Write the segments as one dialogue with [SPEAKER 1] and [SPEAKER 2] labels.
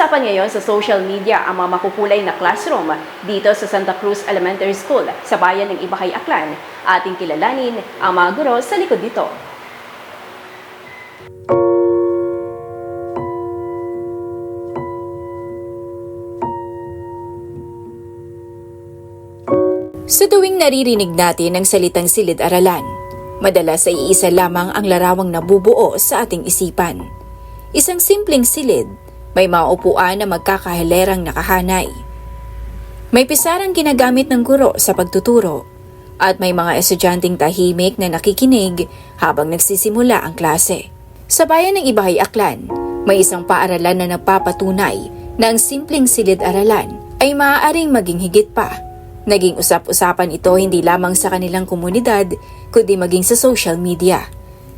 [SPEAKER 1] Usapan ngayon sa social media ang mga makukulay na classroom dito sa Santa Cruz Elementary School sa bayan ng Ibakay, Aklan. Ating kilalanin ang mga guro sa likod nito.
[SPEAKER 2] Sa tuwing naririnig natin ang salitang silid-aralan, madalas ay iisa lamang ang larawang nabubuo sa ating isipan. Isang simpleng silid, may mga upuan na magkakahilerang nakahanay. May pisarang ginagamit ng guro sa pagtuturo at may mga estudyanteng tahimik na nakikinig habang nagsisimula ang klase. Sa bayan ng Ibakay, Aklan, may isang paaralan na nagpapatunay na ang simpleng silid-aralan ay maaaring maging higit pa. Naging usap-usapan ito hindi lamang sa kanilang komunidad, kundi maging sa social media.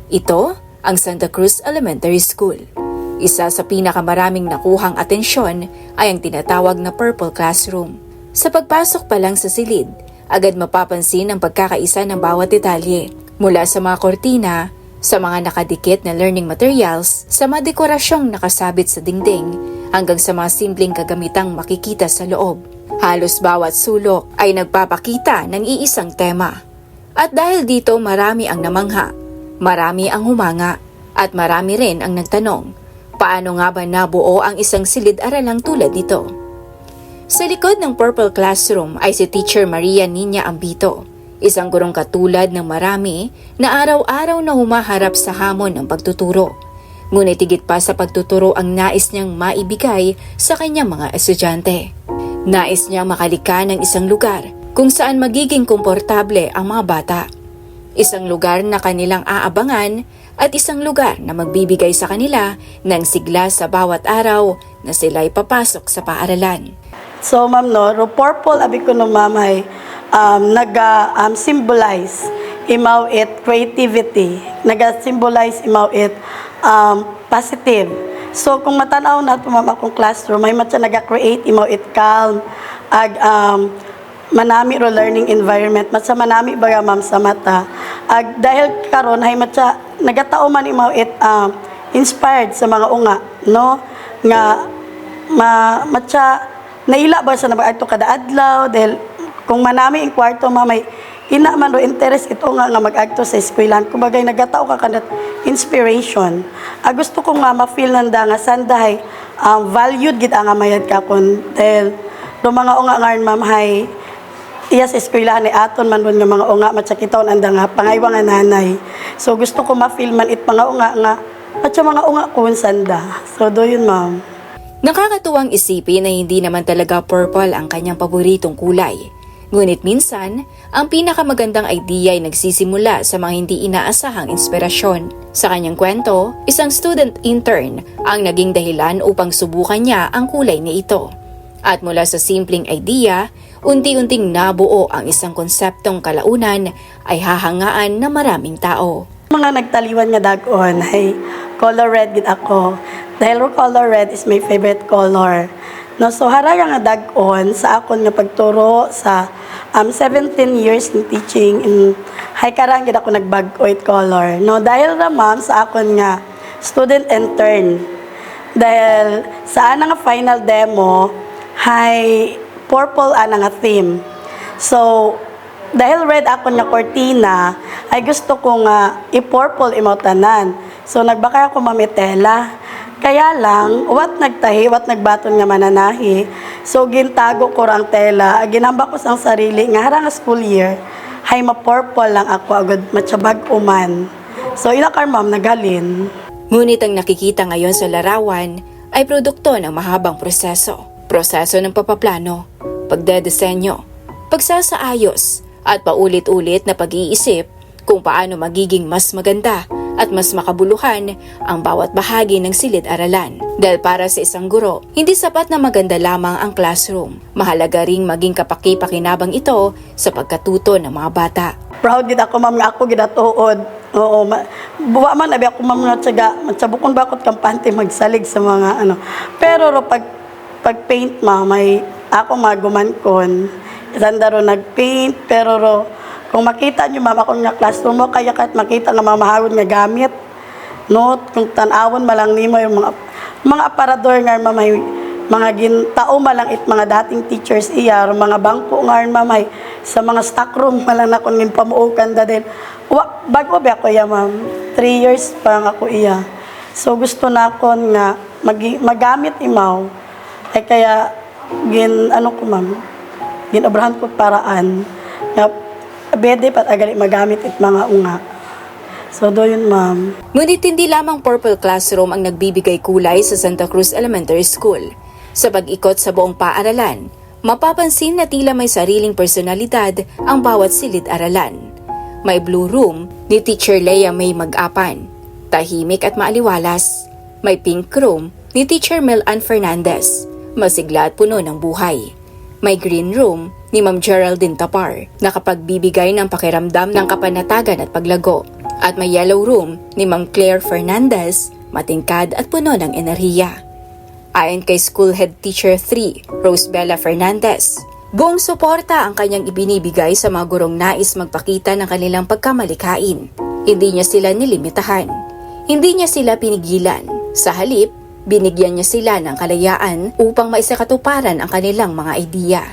[SPEAKER 2] Ito ang Santa Cruz Elementary School. Isa sa pinakamaraming nakuhang atensyon ay ang tinatawag na purple classroom. Sa pagpasok pa lang sa silid, agad mapapansin ang pagkakaisa ng bawat detalye. Mula sa mga kortina, sa mga nakadikit na learning materials, sa mga dekorasyong nakasabit sa dingding, hanggang sa mga simpleng kagamitang makikita sa loob. Halos bawat sulok ay nagpapakita ng iisang tema. At dahil dito marami ang namangha, marami ang humanga, at marami rin ang nagtanong, paano nga ba nabuo ang isang silid-aralang tulad nito? Sa likod ng Purple Classroom ay si Teacher Maria Nina Ambito, isang gurong katulad ng marami na araw-araw na humaharap sa hamon ng pagtuturo. Ngunit higit pa sa pagtuturo ang nais niyang maibigay sa kanyang mga estudyante. Nais niya makalika ng isang lugar kung saan magiging komportable ang mga bata. Isang lugar na kanilang aabangan at isang lugar na magbibigay sa kanila ng sigla sa bawat araw na sila'y papasok sa paaralan.
[SPEAKER 3] So ma'am ro purple abi ko no ma'am ay symbolize imaw it creativity, naga-symbolize imaw it positive. So kung matanaw na ito ma'am akong classroom, may matya naga-create imaw it calm, manami ro learning environment, matsa manami baga ma'am sa mata. Dahil karon hay matya nagatao man imaw it inspired sa mga unga, no? Nga matya naila ba sa nabagto kada adlaw dahil kung manami ang kwarto ma'am may ina man ro interest ito nga mag-agto sa eskwelahan, kumbaga nagatao ka kanat inspiration. Gusto ko nga ma-feel nanda nga sandahay valued gid nga mayad ka kun dahil do mga unga nga ma'am hay iya sa eskwelahan ni aton man ron nga mga unga matsakitaon anda nga pangaywa nga nanay. So gusto ko ma-feel man it mga unga nga matsa mga unga kun sanda. So do yun ma'am.
[SPEAKER 2] Nakakatuwang isipin na hindi naman talaga purple ang kanyang paboritong kulay. Ngunit minsan, ang pinakamagandang idea ay nagsisimula sa mga hindi inaasahang inspirasyon. Sa kanyang kwento, isang student intern ang naging dahilan upang subukan niya ang kulay na ito. At mula sa simpleng idea, unti-unting nabuo ang isang konseptong kalaunan ay hahangaan na maraming tao.
[SPEAKER 3] Mga nagtaliwan nga dagon ay color red gid ako. Dahil color red is my favorite color. No, so haraya nga dag-on sa akon nga pagturo sa 17 years ng teaching in hay karang gid ako nagbag-oit color. No, dahil ra ma'am sa akon nga student intern. Dahil sa ana nga final demo hay purple ana nga theme. So dahil red akon nga cortina ay gusto ko nga i-purple imaw tanan. So nagbakay ako mamitela. Kaya lang, wat nagtahi, wat nagbaton nga mananahi. So, gintago ko ang tela. Ginamba ko sang sarili nga harang school year, hay ma-purple lang ako agad matsabag uman. So, ilakar ma'am, nagalin.
[SPEAKER 2] Ngunit ang nakikita ngayon sa larawan ay produkto ng mahabang proseso. Proseso ng papaplano, pagdedesenyo, pagsasaayos, at paulit-ulit na pag-iisip kung paano magiging mas maganda at mas makabuluhan ang bawat bahagi ng silid-aralan. Dahil para sa isang guro, hindi sapat na maganda lamang ang classroom. Mahalaga ring maging kapaki-pakinabang ito sa pagkatuto ng mga bata.
[SPEAKER 3] Proud gid ako ma'am nga ako gid atuod. Oo, buwa man abi ako ma'am nga tiyaga, matsabukon bakot kampante magsalig sa mga ano. Pero ro pag paint ma'am may ako maguman kon. Sanda ro nagpaint pero ro kung makita nyo ma'am akong nga classroom mo, kaya kahit makita nga mamahawin nga gamit, no? Kung tanawon malang nimo yung mga aparador nga ma'am, mga gintao malang it mga dating teachers iya mga bangko nga mamay sa mga stock room malang na kun pamuukan da din bago ba ako iya ma'am 3 years pa nga ako iya so gusto na kon nga magamit imaw ay kaya ginobrahan ko paraan nga bede pat agali magamit it mga unga so doon ma'am.
[SPEAKER 2] Ngunit hindi lamang purple classroom ang nagbibigay kulay sa Santa Cruz Elementary School. Sa pag-ikot sa buong paaralan, mapapansin na tila may sariling personalidad ang bawat silid-aralan. May blue room ni Teacher Leia May Mag-apan, tahimik at maaliwalas. May pink room ni Teacher Mel Ann Fernandez, masigla at puno ng buhay. May green room ni Ma'am Geraldine Tapar, nakapagbibigay ng pakiramdam ng kapanatagan at paglago. At may yellow room ni Ma'am Claire Fernandez, matingkad at puno ng enerhiya. Ayon kay School Head Teacher 3, Rosebella Fernandez, buong suporta ang kanyang ibinibigay sa mga gurong nais magpakita ng kanilang pagkamalikhain. Hindi niya sila nilimitahan. Hindi niya sila pinigilan. Sa halip, binigyan niya sila ng kalayaan upang maisakatuparan ang kanilang mga ideya.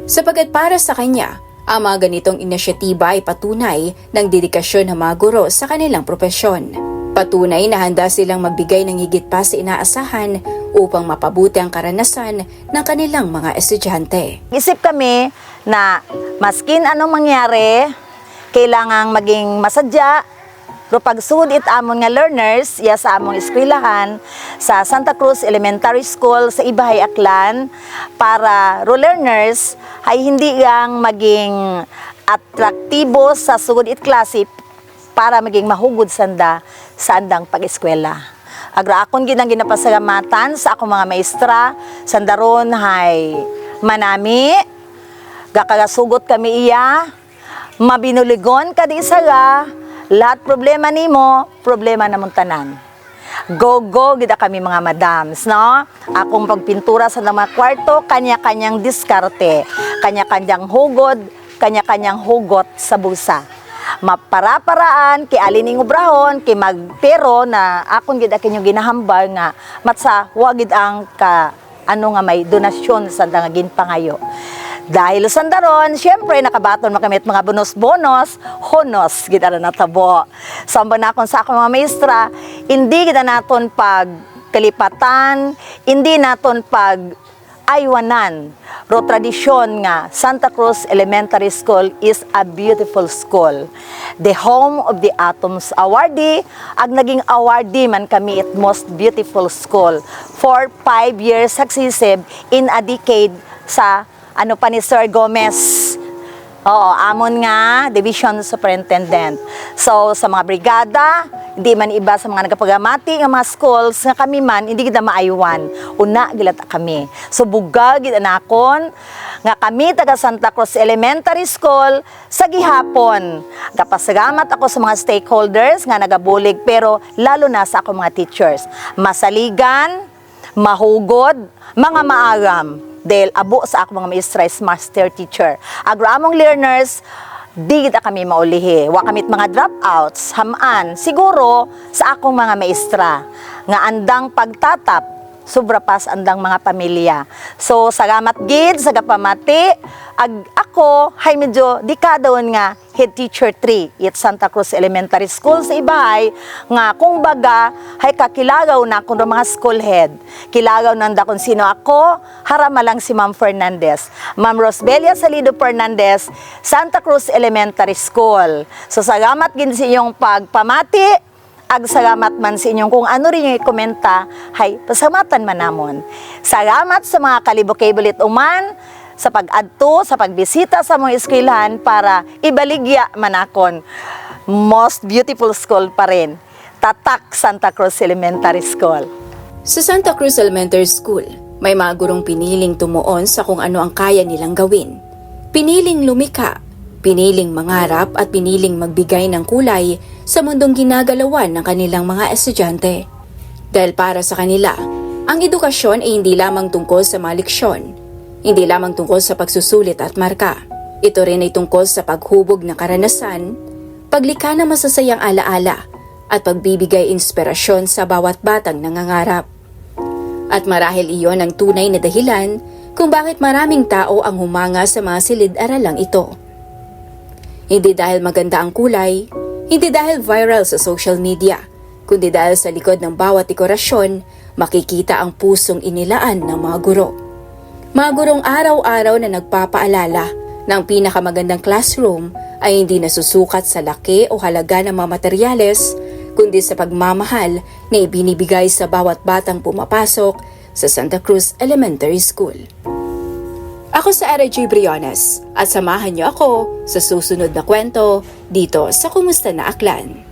[SPEAKER 2] Sapagat para sa kanya, ang mga ganitong inisyatiba ay patunay ng dedikasyon ng mga guro sa kanilang propesyon. Patunay na handa silang magbigay ng higit pa sa inaasahan upang mapabuti ang karanasan ng kanilang mga estudyante.
[SPEAKER 4] Isip kami na maskin anong mangyari, kailangang maging masadya. Pero pag sud it amon nga learners, sa among eskwelahan sa Santa Cruz Elementary School sa Ibahay, Aklan, para learners ay hindi gang maging atraktibo sa sugod it klase para maging mahugod sanda sa andang pag-eskwela. Agra akon ginang ginapasalamatan sa akong mga maestra, sandaron hay manami, gakagasugot kami iya, mabinuligon ka di sala, lahat problema nimo, problema namon tanan. Go gida kami mga madams, no? Akong pagpintura sa mga kwarto, kanya-kanyang diskarte, kanya-kanyang hugod, kanya-kanyang hugot sa busa. Mapara-paraan, kay alining ubrahon, kay magpero na akong gid akin yung ginahambal nga, matsa, wagid ang nga may donasyon sa nga ginpangayo. Dahil sandaron, syempre nakabaton makamit mga bonus-bonus, honos gid na natabo. Samba na akong sa akong mga maestra, hindi gid naton pagkalipatan, hindi naton pag aywanan. Ro tradisyon nga Santa Cruz Elementary School is a beautiful school. The home of the Atoms Awardee, ag naging awardee man kami at most beautiful school for 5 years successive in a decade sa pa ni Sir Gomez. Oo, amon nga, Division Superintendent. So, sa mga brigada, hindi man iba sa mga nagapagamati ng mga schools nga kami man, hindi kita maaywan. Una, gilata kami. So, bugal, gitanakon, nga kami taga Santa Cruz Elementary School sa gihapon. Kapasagamat ako sa mga stakeholders nga nagabulig, pero lalo na sa ako mga teachers. Masaligan, mahugod, mga maagam. Dahil abo sa ako mga maestra is master teacher. Agramong learners, di kita kami maulihi. Wa kamit mga dropouts, hamaan. Siguro sa akong mga maestra nga andang pagtatap, sobra pas andang mga pamilya. So, salamat gid sa gapamati. Ako, hay medyo dekadon nga head teacher 3 at Santa Cruz Elementary School sa Ibahay, nga kung baga, hay kakilagaw na kung mga school head. Kilagaw nanda kung sino ako, harama lang si Ma'am Fernandez. Ma'am Rosbelia Salido Fernandez, Santa Cruz Elementary School. So, salamat gid sa inyong pagpamati. Ag salamat man sa inyong kung ano rin yung i-komenta, hay, pasamatan man namon. Salamat sa mga kalibo-kabulit uman, sa pag-adto, sa pagbisita sa mga eskwelahan para ibaligya manakon. Most beautiful school pa rin. Tatak Santa Cruz Elementary School.
[SPEAKER 2] Sa Santa Cruz Elementary School, may mga gurong piniling tumuon sa kung ano ang kaya nilang gawin. Piniling lumika, piniling mangarap at piniling magbigay ng kulay sa mundong ginagalawan ng kanilang mga estudyante. Dahil para sa kanila, ang edukasyon ay hindi lamang tungkol sa mga leksyon, hindi lamang tungkol sa pagsusulit at marka. Ito rin ay tungkol sa paghubog ng karanasan, paglikha ng masasayang alaala, at pagbibigay inspirasyon sa bawat batang nangangarap. At marahil iyon ang tunay na dahilan kung bakit maraming tao ang humanga sa mga silid-aralang ito. Hindi dahil maganda ang kulay, hindi dahil viral sa social media, kundi dahil sa likod ng bawat dekorasyon, makikita ang pusong inilaan ng mga guro. Mga gurong araw-araw na nagpapaalala na ang pinakamagandang classroom ay hindi nasusukat sa laki o halaga ng mga materyales, kundi sa pagmamahal na ibinibigay sa bawat batang pumapasok sa Santa Cruz Elementary School. Ako si Ara J. Briones at samahan niyo ako sa susunod na kwento dito sa Kumusta na Aklan.